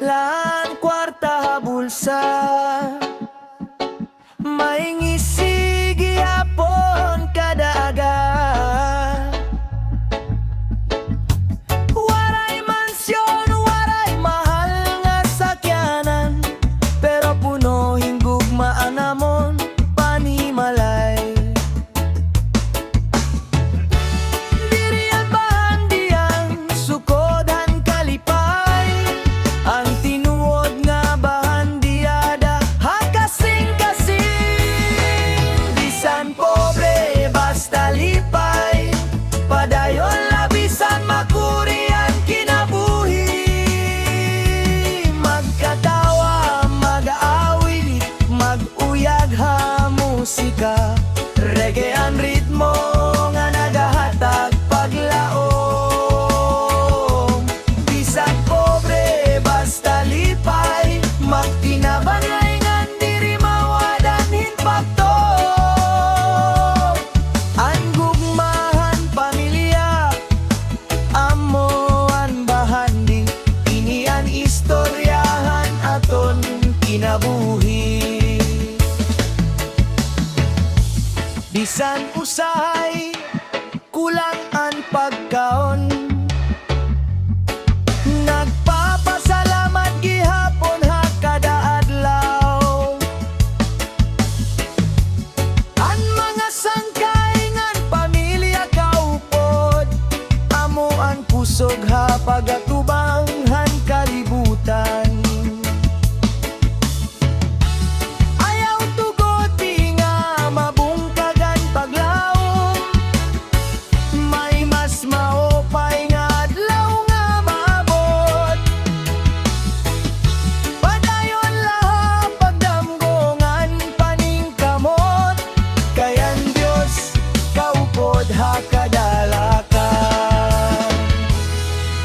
Lan kwarta bulsa maingisi hapon kada aga. Waray mansyon, waray mahal nga sakyanan, pero puno hinggugmaan namon panimalay. Dirian bahan diyang sukodan kalipay, ang tinuod nga bahan diada hakasing-kasing. Bisan pobre basta lipay, padayon labisan makuri ang kinabuhi. Magkatawa, mag-aawit, mag-uyag ha musika, reggae ang ritmo nga nagahatag paglaom. Bisan pobre basta lipay, magtinabangay ngan diri mawadan hinpakto. Ang gugmahan pamilya, amoan bahandi, ini ang istoryahan aton kinabuhi. Bisan usahay, kulang ang pagkaon, nagpapasalamat gihapon ha kada adlaw. Ang mga sangkay ngan pamilya kaupod, amo ang kusog ha pagatubanghan kalibutan. Ayaw tugoti nga mabungkagan paglaom, may mas maopay nga adlaw nga maabot. Padayon laha pagdamgongan paningkamot, kayan Dios kaupod ha kadalakan.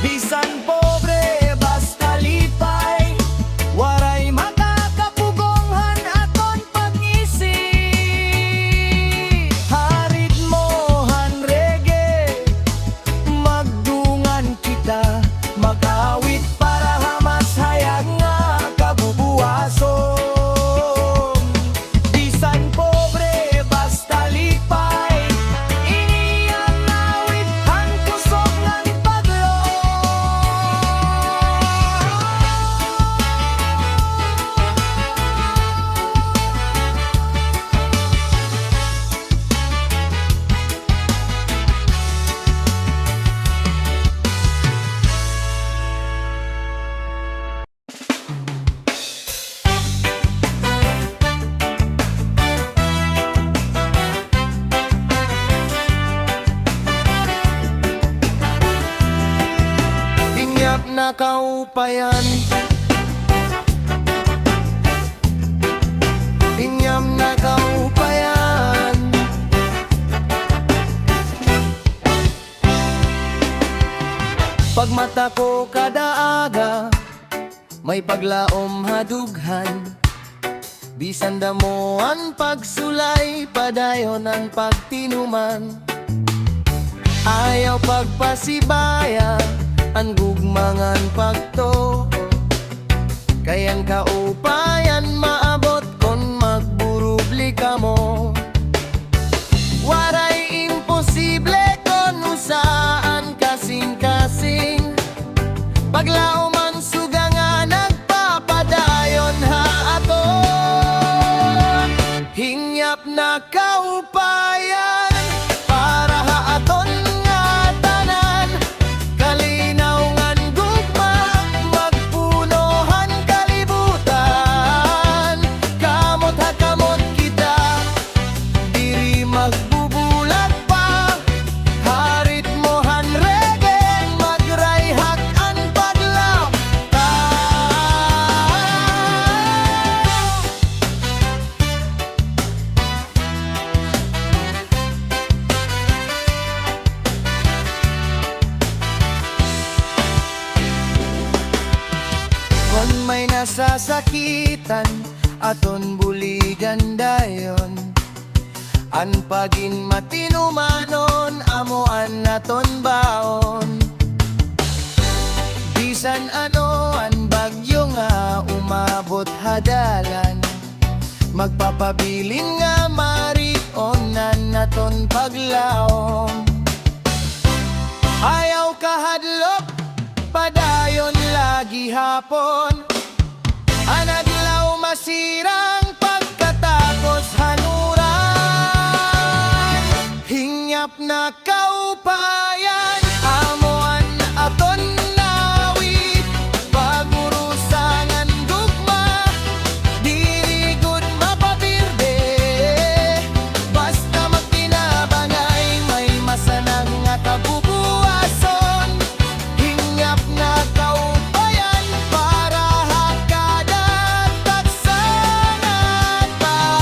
Bisan pobre basta lipay, waray makakapugonghan aton pag-isi. Harit mohan reggae, magdungan kita, mag-awit para hamas hayag nga kabubuason. Bisan pobre basta lipay, ini ang awit ang kusog ng paglo. Inyap na kaupayan, inyam na kaupayan. Pagmata ko kada aga, may paglaom hadughan. Bisan damo ang pagsulay, padayon ang pagtinuman. Ayaw pagpasibaya, ang gugmangan pagto, kayang kaupayan maabot kon magburubli ka mo. Waray imposible kon usaan kasing-kasing, paglauman suga nga nagpapadayon ha aton. Hingyap na kaupayan, para ha aton nga tanan, kalinaw ngan gugma, magpunohan kalibutan. Kamot ha kamot kita, diri magbubulag pa, harit mohan reggae, magrayhak ang paglaw. Kung may nasasakitan, aton buligan dayon, an pagin matinumanon, amoan naton baon. Bisan ano ang bagyong mabot hadalan. Magpapabilin nga marionan naton paglaom. Ayaw kahadlok, padayon lagi hapon. Anadlaw masirang pagkatapos hanuran. Hingyap na kaupayan, amuan aton nawi. Pagurusangan dugma, dirigod mapapirde. Basta magkinabangay, may masanang nga kabubuason. Hingyap na kaupayan, para hakada taksangan taon.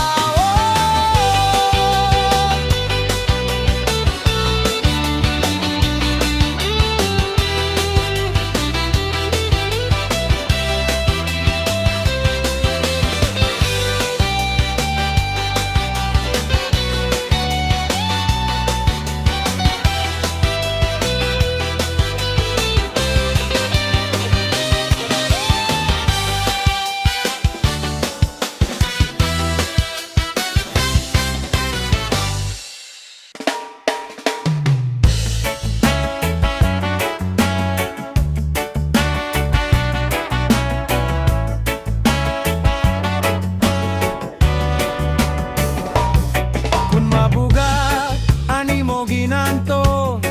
Kung mabugat, ani mo ginantos.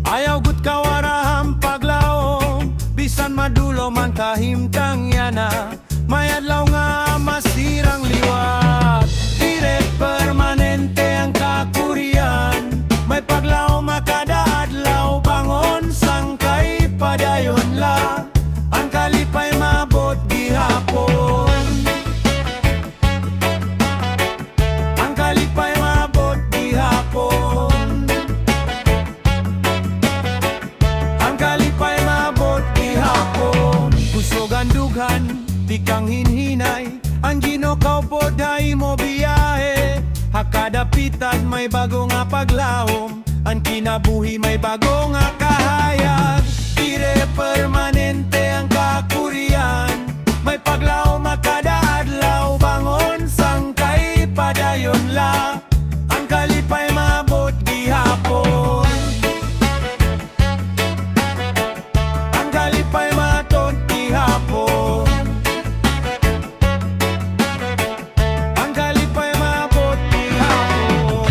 Ayaw gut kawarahang paglaom. Bisan madulo man kahimtang yana, may adlaw nga masirang liwat. Dire permanente ang kakurian, may paglaom makada adlaw. Bangon sangkay padayon la, ang kalipay mabot gihapon. Ang kalipay mabot gihapon. Ang kalipay mabot gihapon. Kusogan dughan, di kang hinhinay. Ang ginoo pod hay mo biyahe. Hakadapitan may bago nga paglahom. Ang kinabuhi may bago nga kahayag. Dire permanente ang kakurian, may paglaom makada adlaw. Bangon sangkay padayon la, ang kalipay mabot gihapon. Ang kalipay matot gihapon. Ang kalipay mabot gihapon.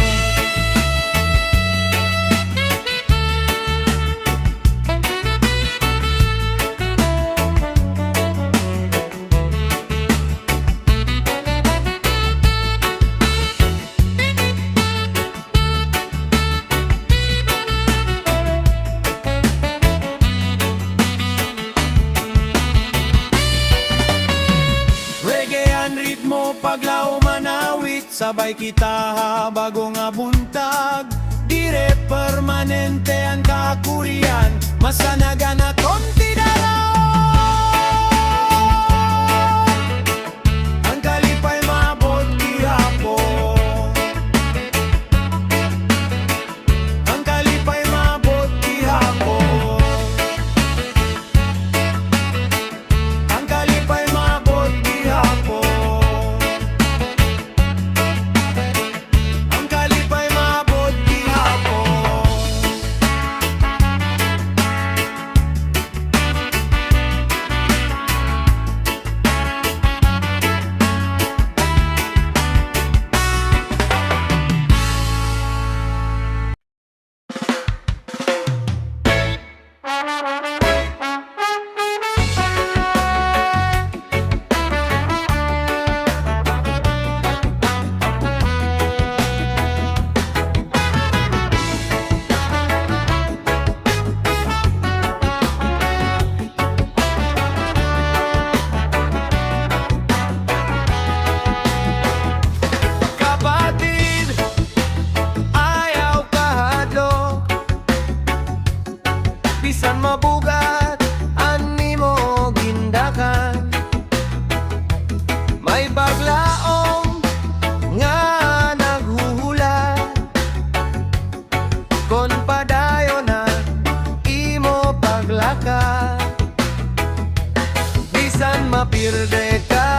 Reggae ang ritmo, paglaw manawit. Sabay kita bago nga buntag. Dire permanente ang kakurian, masanaga na konti dalaw. Ang kalipay mabot gihapon. Ang kalipay mabot gihapon. Ang kalipay mabot gihapon. Ang kalipay mabot gihapon. Kapatid, ayaw kahadlok. Bisan mabugat, ani mo gindakan. May baglaong nga naghuhulat. Kon padayon na imo paglakad. Bisan mapirde ka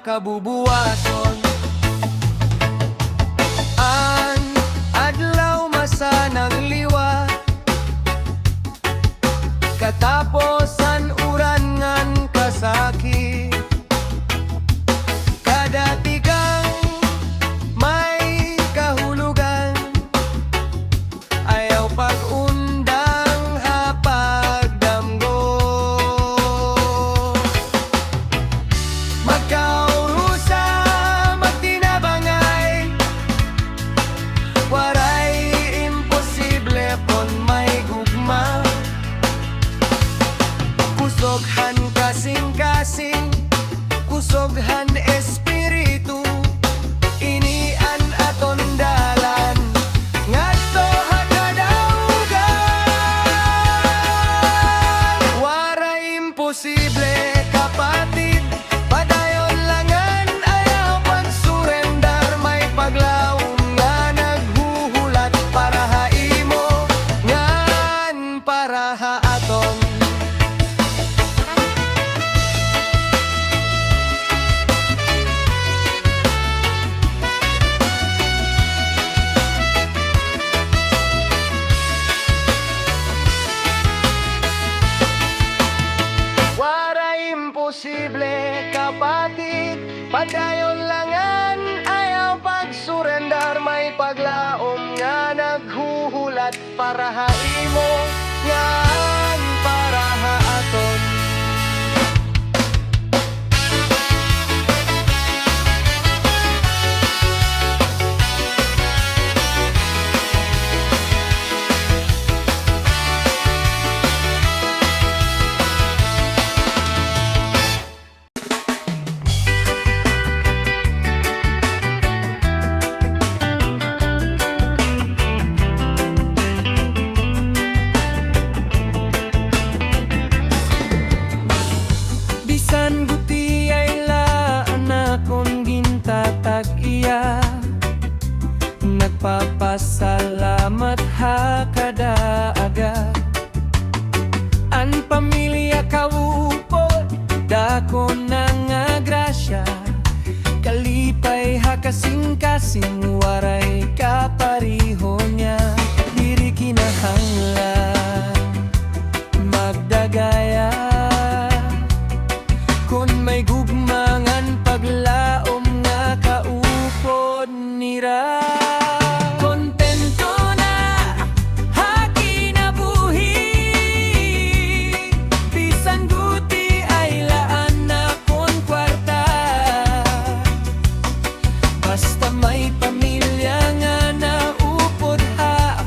kabubuwason. Ang adlaw masanang liwa, kataposan urangan kasakit. Kada tigang may kahulugan, ayaw pag-undang hapagdamgo. Magkaurusa, magtinabangay, waray imposible pon may gugma. Kusoghan kasing-kasing, kusoghan espiritu, inian aton dalan ngadto hakadaugan. Waray imposible kapatid, padayon langan ayaw pagsurrender. May paglaom nga naghuhulat para haimo ngan para haaton. Imposible kapatid, padayon langan ayaw pagsurrender. May paglaom nga naghuhulat para haimo ngan para haaton. Bisan guti ay laan akong gintatag iya, nagpapasalamat ha kadaaga. An pamilya kaupod, dako na nga grasya, kalipay ha kasing-kasing, waray kapariho niya. Diri kinahanglan magdagaya, kun may gugmangan paglaom nga kaupod nira. Kontento na ha kinabuhi, bisan guti ay laan na kon kwarta. Basta may pamilya nga naupod ha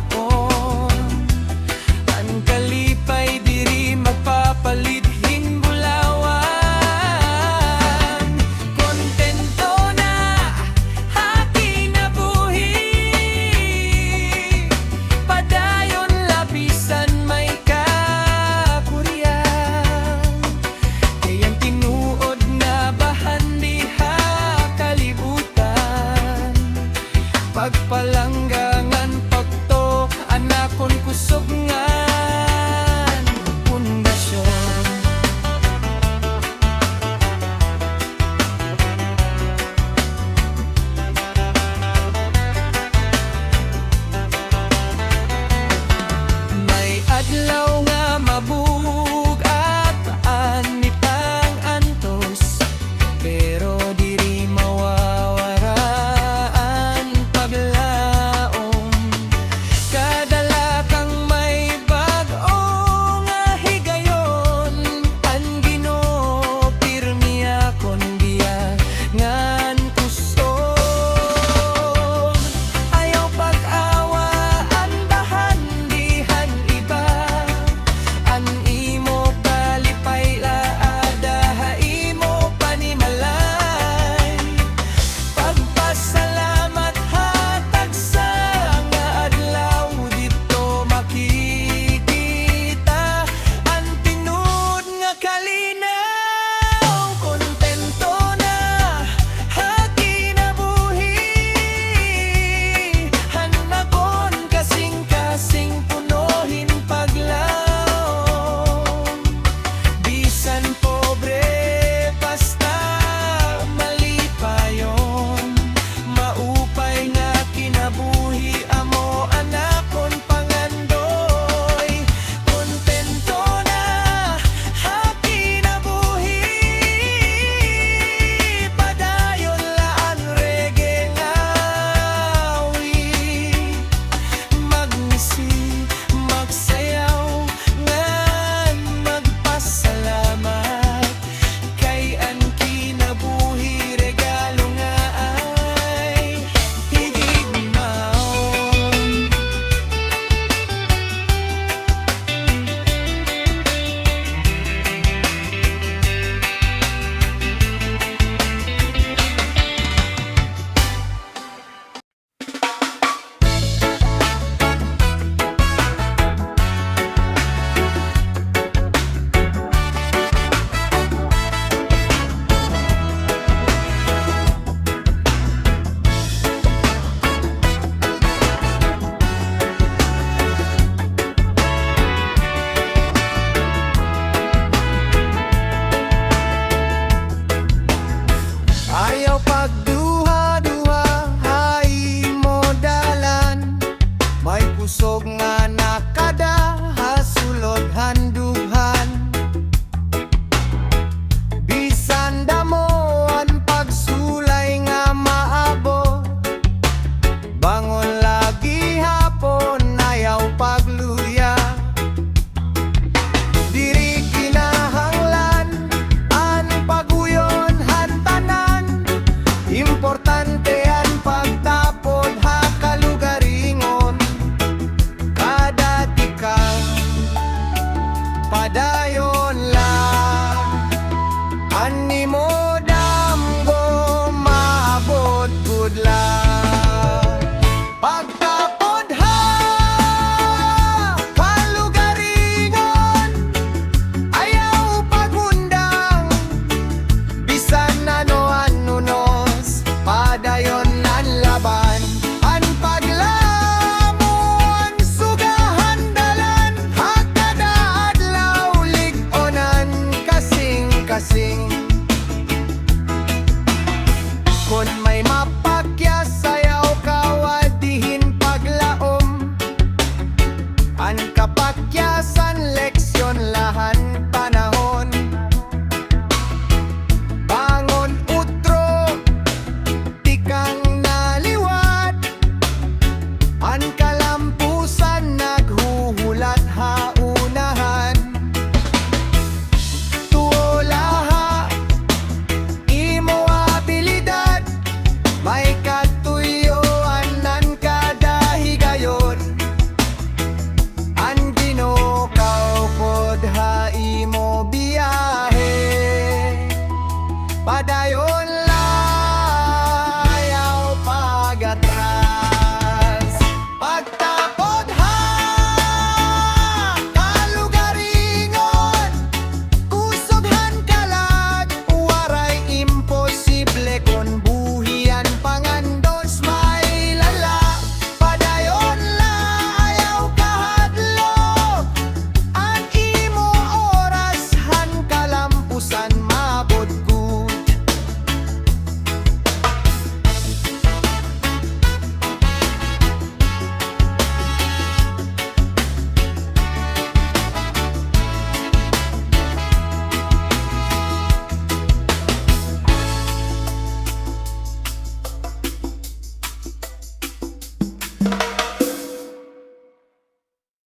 mga nakada hasulod handughan. Bisan damo ang pagsulay nga maabot, bangon lagi hapon ayaw pagluya. Diri kinahanglan ang paguyon hantanan, importante ang pagtapod ha kalugaringon. Kada tika padayon lang, ani mo damgo maabot gud lang. Pagtapod ha kalugaringon, ayaw pagundang, bisan ano-anunos padayon ang laban. Ang paglamon sugahan dalan, hakada adlaw lig-onan kasing-kasing. Kun may mapakyas sayaw kawadihin paglaom, ang kapakyasan lek